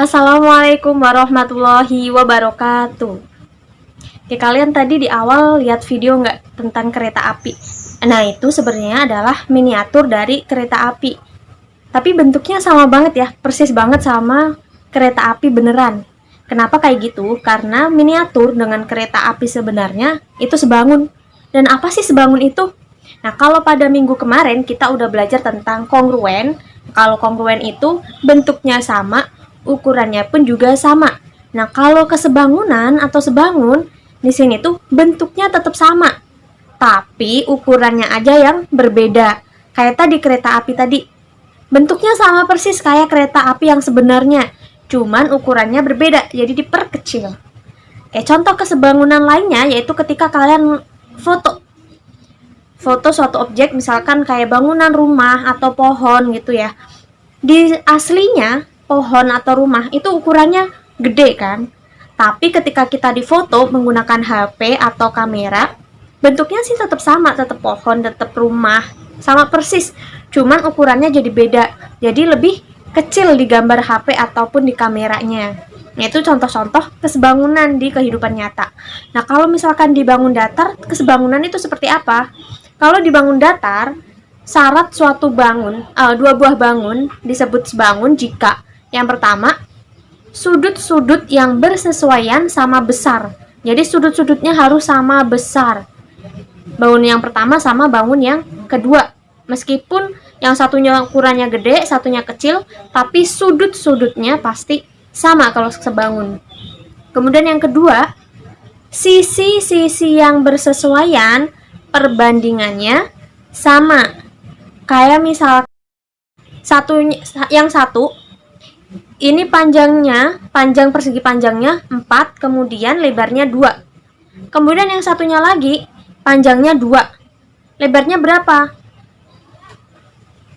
Assalamualaikum warahmatullahi wabarakatuh. Oke, kalian tadi di awal lihat video nggak tentang kereta api? Nah, itu sebenarnya adalah miniatur dari kereta api. Tapi bentuknya sama banget ya, persis banget sama kereta api beneran. Kenapa kayak gitu? Karena miniatur dengan kereta api sebenarnya itu sebangun. Dan apa sih sebangun itu? Nah, kalau pada minggu kemarin kita udah belajar tentang kongruen. Kalau kongruen itu bentuknya sama, ukurannya pun juga sama. Nah, kalau kesebangunan atau sebangun, di sini tuh bentuknya tetap sama, tapi ukurannya aja yang berbeda. Kayak tadi kereta api tadi, bentuknya sama persis kayak kereta api yang sebenarnya, cuman ukurannya berbeda, jadi diperkecil. Kayak contoh kesebangunan lainnya yaitu ketika kalian foto suatu objek, misalkan kayak bangunan rumah atau pohon gitu ya. Di aslinya pohon atau rumah itu ukurannya gede kan, tapi ketika kita difoto menggunakan HP atau kamera, bentuknya sih tetap sama, tetap pohon, tetap rumah, sama persis, cuman ukurannya jadi beda, jadi lebih kecil di gambar HP ataupun di kameranya. Nah, itu contoh-contoh kesebangunan di kehidupan nyata. Nah, kalau misalkan dibangun datar, kesebangunan itu seperti apa? Kalau dibangun datar, syarat suatu dua buah bangun disebut sebangun jika yang pertama, sudut-sudut yang bersesuaian sama besar. Jadi sudut-sudutnya harus sama besar. Bangun yang pertama sama bangun yang kedua. Meskipun yang satunya ukurannya gede, satunya kecil, tapi sudut-sudutnya pasti sama kalau sebangun. Kemudian yang kedua, sisi-sisi yang bersesuaian perbandingannya sama. Kayak misal yang satu ini panjang persegi panjangnya 4, kemudian lebarnya 2. Kemudian yang satunya lagi panjangnya 2. Lebarnya berapa?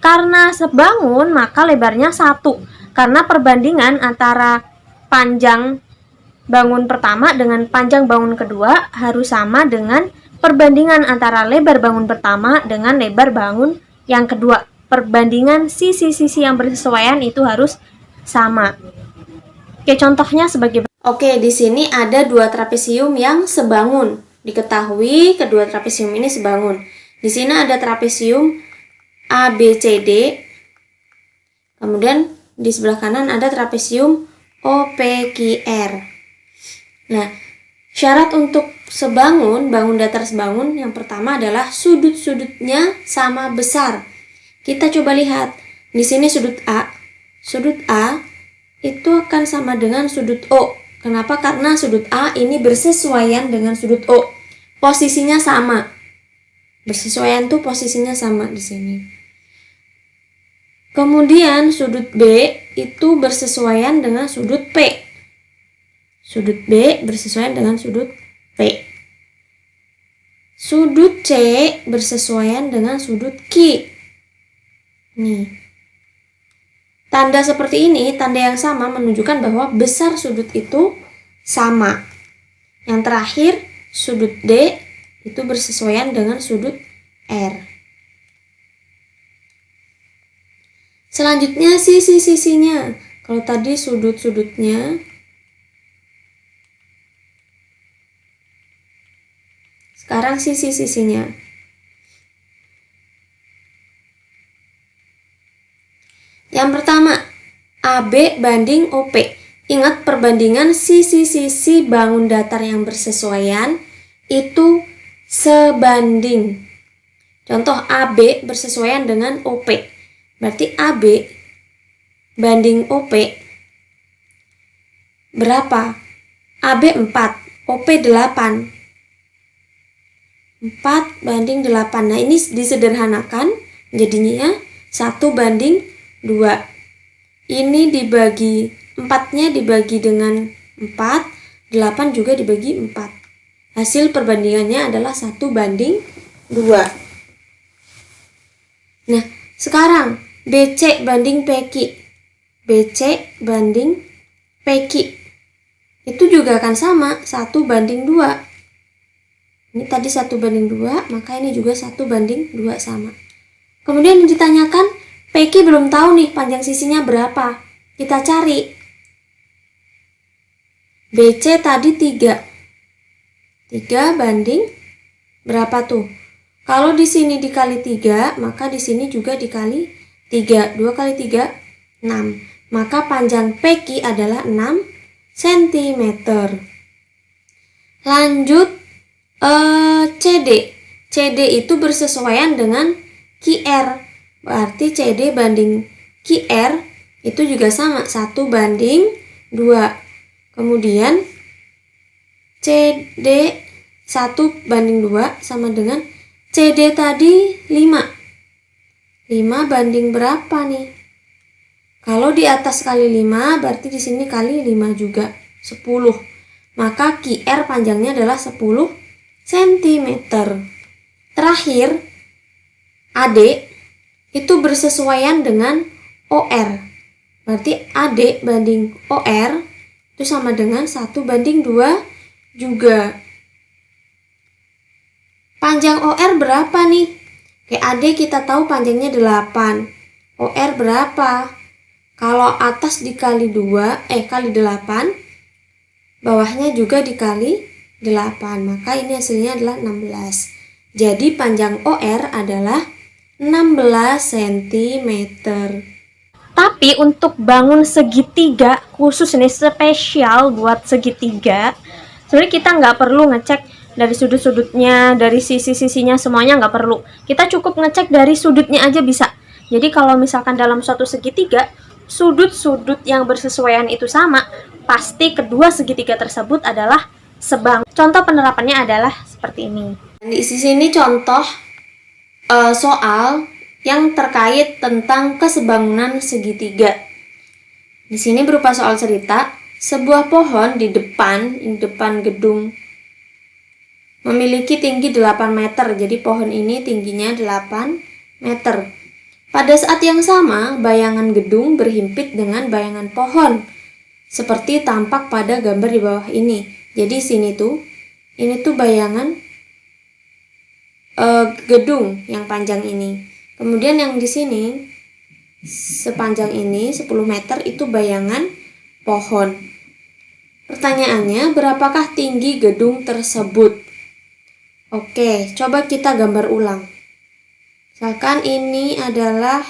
Karena sebangun maka lebarnya 1. Karena perbandingan antara panjang bangun pertama dengan panjang bangun kedua harus sama dengan perbandingan antara lebar bangun pertama dengan lebar bangun yang kedua. Perbandingan sisi-sisi yang bersesuaian itu harus sama. Oke, contohnya sebagai di sini ada dua trapesium yang sebangun. Diketahui kedua trapesium ini sebangun. Di sini ada trapesium ABCD. Kemudian di sebelah kanan ada trapesium OPQR. Nah, syarat untuk sebangun, bangun datar sebangun, yang pertama adalah sudut-sudutnya sama besar. Kita coba lihat, di sini sudut A. Sudut A itu akan sama dengan sudut O. Kenapa? Karena sudut A ini bersesuaian dengan sudut O. Posisinya sama. Bersesuaian tuh posisinya sama di sini. Kemudian sudut B itu bersesuaian dengan sudut P. Sudut B bersesuaian dengan sudut P. Sudut C bersesuaian dengan sudut Q. Nih. Tanda seperti ini, tanda yang sama menunjukkan bahwa besar sudut itu sama. Yang terakhir, sudut D itu bersesuaian dengan sudut R. Selanjutnya sisi-sisinya. Kalau tadi sudut-sudutnya, sekarang sisi-sisinya. Yang pertama, AB banding OP. Ingat perbandingan sisi-sisi bangun datar yang bersesuaian itu sebanding. Contoh AB bersesuaian dengan OP. Berarti AB banding OP berapa? AB 4, OP 8. 4 banding 8. Nah, ini disederhanakan jadinya 1 banding 2. Ini dibagi 4-nya dibagi dengan 4, 8 juga dibagi 4. Hasil perbandingannya adalah 1 banding 2. Nah, sekarang BC banding PQ. BC banding PQ. Itu juga akan sama, 1 banding 2. Ini tadi 1 banding 2, maka ini juga 1 banding 2 sama. Kemudian ditanyakan, PQ belum tahu nih panjang sisinya berapa. Kita cari. BC tadi 3. 3 banding berapa tuh? Kalau di sini dikali 3, maka di sini juga dikali 3. 2 kali 3, 6. Maka panjang PQ adalah 6 cm. Lanjut CD. CD itu bersesuaian dengan QR. Berarti CD banding QR itu juga sama, 1 banding 2. Kemudian CD 1 banding 2 sama dengan CD tadi 5. 5 banding berapa nih? Kalau di atas kali 5, berarti di sini kali 5 juga, 10. Maka QR panjangnya adalah 10 cm. Terakhir, AD itu bersesuaian dengan OR. Berarti AD banding OR itu sama dengan 1 banding 2 juga. Panjang OR berapa nih? Oke, AD kita tahu panjangnya 8. OR berapa? Kalau atas dikali 2, kali 8, bawahnya juga dikali 8. Maka ini hasilnya adalah 16. Jadi panjang OR adalah 16 cm. Tapi untuk bangun segitiga, khusus ini spesial buat segitiga, sebenarnya kita nggak perlu ngecek dari sudut-sudutnya, dari sisi-sisinya, semuanya nggak perlu. Kita cukup ngecek dari sudutnya aja bisa. Jadi kalau misalkan dalam suatu segitiga, sudut-sudut yang bersesuaian itu sama, pasti kedua segitiga tersebut adalah sebangun. Contoh penerapannya adalah seperti ini. Di sini contoh soal yang terkait tentang kesebangunan segitiga. Di sini berupa soal cerita, sebuah pohon di depan gedung memiliki tinggi 8 meter. Jadi pohon ini tingginya 8 meter. Pada saat yang sama, bayangan gedung berhimpit dengan bayangan pohon, seperti tampak pada gambar di bawah ini. Jadi ini tuh bayangan gedung yang panjang ini. Kemudian yang di sini sepanjang ini 10 meter itu bayangan pohon. Pertanyaannya, berapakah tinggi gedung tersebut? Oke, coba kita gambar ulang. Misalkan ini adalah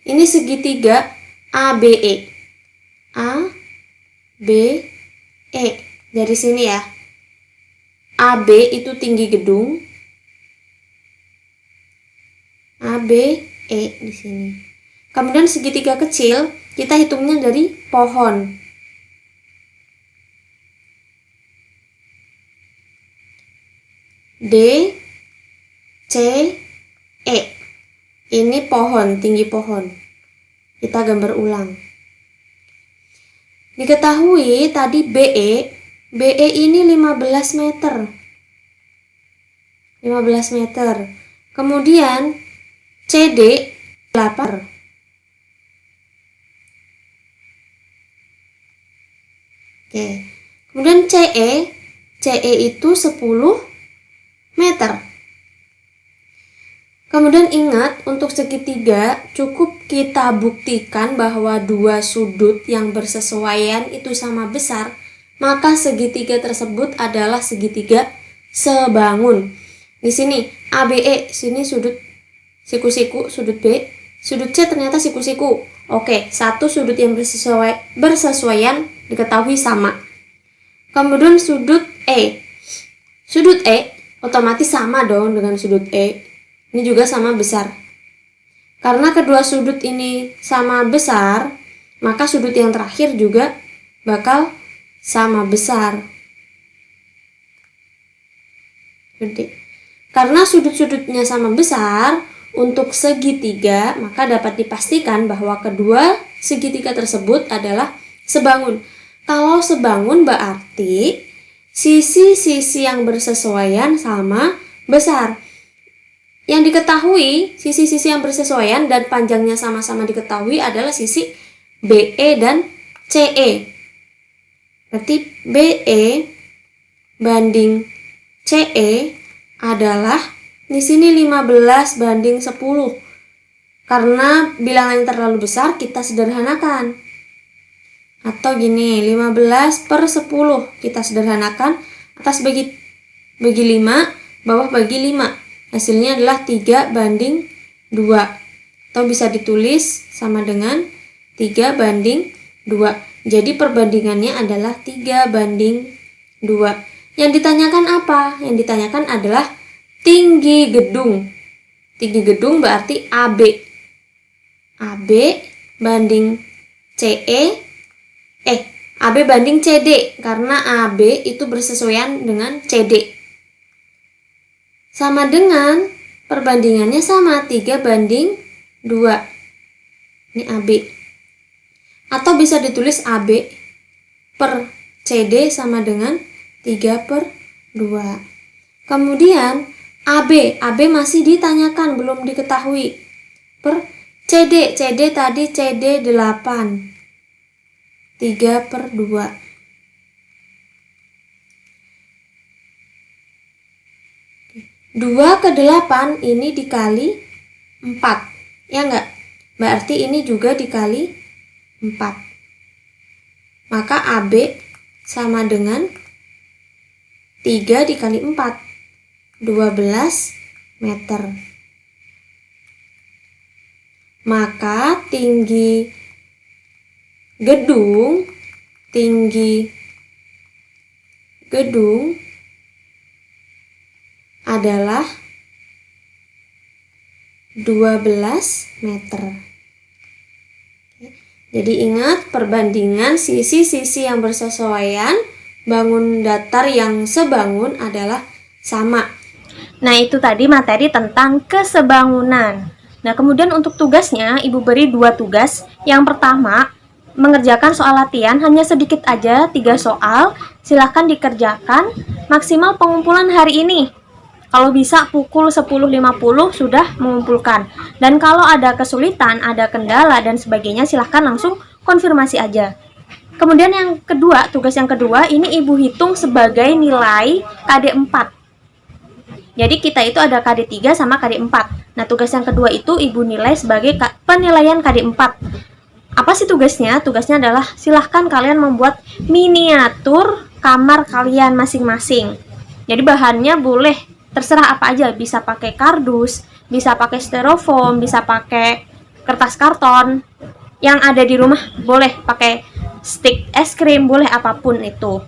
ini segitiga ABE. ABE. Dari sini ya. AB itu tinggi gedung. ABE di sini. Kemudian segitiga kecil kita hitungnya dari pohon. DCE. Ini pohon, tinggi pohon. Kita gambar ulang. Diketahui tadi BE ini 15 meter. 15 meter. Kemudian CD 8. Oke. Kemudian CE itu 10 meter. Kemudian ingat, untuk segitiga cukup kita buktikan bahwa dua sudut yang bersesuaian itu sama besar, maka segitiga tersebut adalah segitiga sebangun. Di sini ABE, sini sudut siku-siku, sudut B, sudut C ternyata siku-siku. Oke, satu sudut yang bersesuaian diketahui sama. Kemudian sudut E. Sudut E otomatis sama dong dengan sudut E. Ini juga sama besar. Karena kedua sudut ini sama besar, maka sudut yang terakhir juga bakal sama besar. Karena sudut-sudutnya sama besar, untuk segitiga, maka dapat dipastikan bahwa kedua segitiga tersebut adalah sebangun. Kalau sebangun berarti sisi-sisi yang bersesuaian sama besar. Yang diketahui, sisi-sisi yang bersesuaian dan panjangnya sama-sama diketahui adalah sisi BE dan CE. Berarti BE banding CE adalah di sini 15 banding 10. Karena bilangan yang terlalu besar, kita sederhanakan. Atau gini, 15/10 kita sederhanakan, atas bagi 5, bawah bagi 5. Hasilnya adalah 3/2. Atau bisa ditulis sama dengan 3/2. Jadi perbandingannya adalah 3/2. Yang ditanyakan apa? Yang ditanyakan adalah tinggi gedung. Tinggi gedung berarti AB. AB banding CE. AB banding CD, karena AB itu bersesuaian dengan CD. Sama dengan perbandingannya sama 3/2. Ini AB. Atau bisa ditulis AB per CD sama dengan 3/2. Kemudian AB masih ditanyakan, belum diketahui. Per CD tadi CD 8. 3/2. 2/8 ini dikali 4. Ya enggak? Berarti ini juga dikali 4. Maka AB sama dengan 3 dikali 4. 12 meter. Maka tinggi gedung adalah 12 meter. Jadi ingat, perbandingan sisi-sisi yang bersesuaian, bangun datar yang sebangun adalah sama. Nah, itu tadi materi tentang kesebangunan. Nah, kemudian untuk tugasnya, Ibu beri 2 tugas. Yang pertama, mengerjakan soal latihan, hanya sedikit aja, 3 soal. Silahkan dikerjakan, maksimal pengumpulan hari ini. Kalau bisa pukul 10.50 sudah mengumpulkan. Dan kalau ada kesulitan, ada kendala dan sebagainya, silahkan langsung konfirmasi aja. Kemudian yang kedua, tugas yang kedua, ini Ibu hitung sebagai nilai KD 4. Jadi kita itu ada KD 3 sama KD 4. Nah, tugas yang kedua itu Ibu nilai sebagai penilaian KD 4. Apa sih tugasnya? Tugasnya adalah silahkan kalian membuat miniatur kamar kalian masing-masing. Jadi bahannya boleh terserah apa aja, bisa pakai kardus, bisa pakai styrofoam, bisa pakai kertas karton. Yang ada di rumah boleh pakai stik es krim, boleh apapun itu.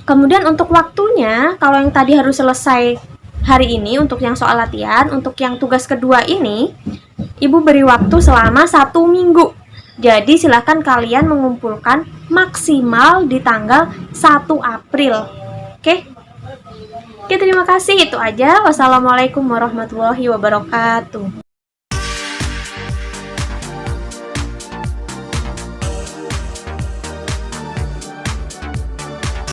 Kemudian untuk waktunya, kalau yang tadi harus selesai hari ini untuk yang soal latihan, untuk yang tugas kedua ini, Ibu beri waktu selama 1 minggu. Jadi silakan kalian mengumpulkan maksimal di tanggal 1 April. Oke? Oke, terima kasih. Itu aja. Wassalamualaikum warahmatullahi wabarakatuh.